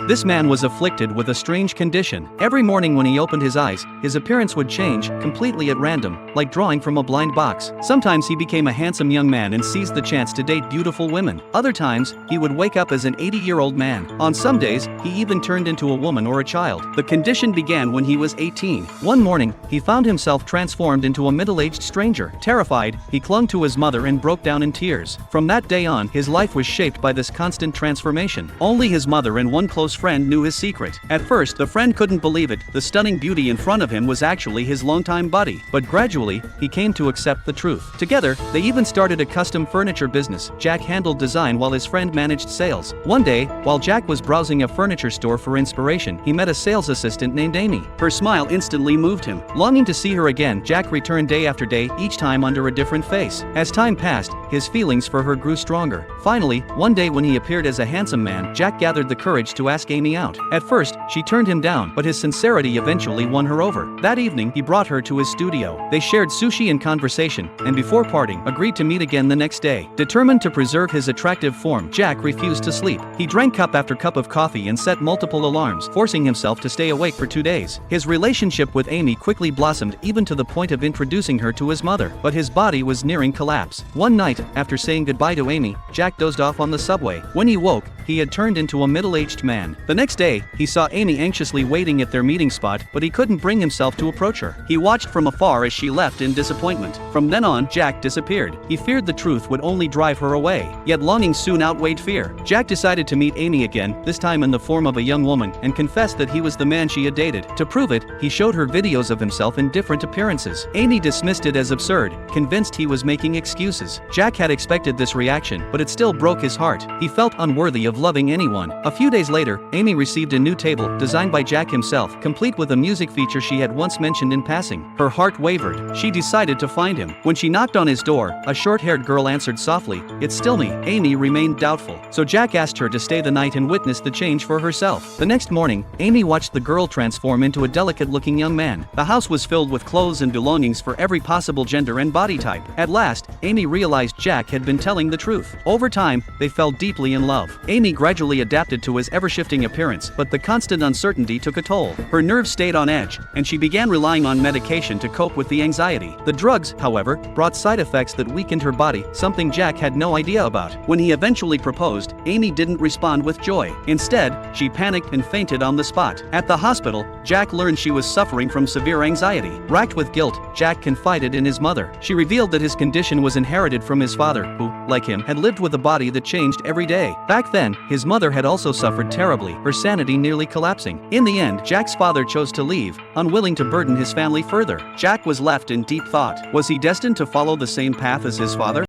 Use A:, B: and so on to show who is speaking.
A: This man was afflicted with a strange condition. Every morning when he opened his eyes, his appearance would change, completely at random, like drawing from a blind box. Sometimes he became a handsome young man and seized the chance to date beautiful women. Other times, he would wake up as an 80-year-old man. On some days, he even turned into a woman or a child. The condition began when he was 18. One morning, he found himself transformed into a middle-aged stranger. Terrified, he clung to his mother and broke down in tears. From that day on, his life was shaped by this constant transformation. Only his mother and one close friend knew his secret. At first, the friend couldn't believe it. The stunning beauty in front of him was actually his longtime buddy. But gradually, he came to accept the truth. Together, they even started a custom furniture business. Jack handled design while his friend managed sales. One day, while Jack was browsing a furniture store for inspiration, he met a sales assistant named Amy. Her smile instantly moved him. Longing to see her again, Jack returned day after day, each time under a different face. As time passed, his feelings for her grew stronger. Finally, one day when he appeared as a handsome man, Jack gathered the courage to ask Amy out. At first, she turned him down, but his sincerity eventually won her over. That evening, he brought her to his studio. They shared sushi and conversation, and before parting, agreed to meet again the next day. Determined to preserve his attractive form, Jack refused to sleep. He drank cup after cup of coffee and set multiple alarms, forcing himself to stay awake for 2 days. His relationship with Amy quickly blossomed, even to the point of introducing her to his mother, but his body was nearing collapse. One night, after saying goodbye to Amy, Jack dozed off on the subway. When he woke, he had turned into a middle-aged man. The next day, he saw Amy anxiously waiting at their meeting spot, but he couldn't bring himself to approach her. He watched from afar as she left in disappointment. From then on, Jack disappeared. He feared the truth would only drive her away. Yet longing soon outweighed fear. Jack decided to meet Amy again, this time in the form of a young woman, and confessed that he was the man she had dated. To prove it, he showed her videos of himself in different appearances. Amy dismissed it as absurd, convinced he was making excuses. Jack had expected this reaction, but it still broke his heart. He felt unworthy of loving anyone. A few days later, Amy received a new table, designed by Jack himself, complete with a music feature she had once mentioned in passing. Her heart wavered. She decided to find him. When she knocked on his door, a short-haired girl answered softly, "It's still me." Amy remained doubtful, so Jack asked her to stay the night and witness the change for herself. The next morning, Amy watched the girl transform into a delicate-looking young man. The house was filled with clothes and belongings for every possible gender and body type. At last, Amy realized Jack had been telling the truth. Over time, they fell deeply in love. Amy gradually adapted to his ever-shifting appearance, but the constant uncertainty took a toll. Her nerves stayed on edge, and she began relying on medication to cope with the anxiety. The drugs, however, brought side effects that weakened her body, something Jack had no idea about. When he eventually proposed, Amy didn't respond with joy. Instead, she panicked and fainted on the spot. At the hospital, Jack learned she was suffering from severe anxiety. Racked with guilt, Jack confided in his mother. She revealed that his condition was inherited from his father, who, like him, had lived with a body that changed every day. Back then, his mother had also suffered terribly, her sanity nearly collapsing. In the end, Jack's father chose to leave, unwilling to burden his family further. Jack was left in deep thought. Was he destined to follow the same path as his father?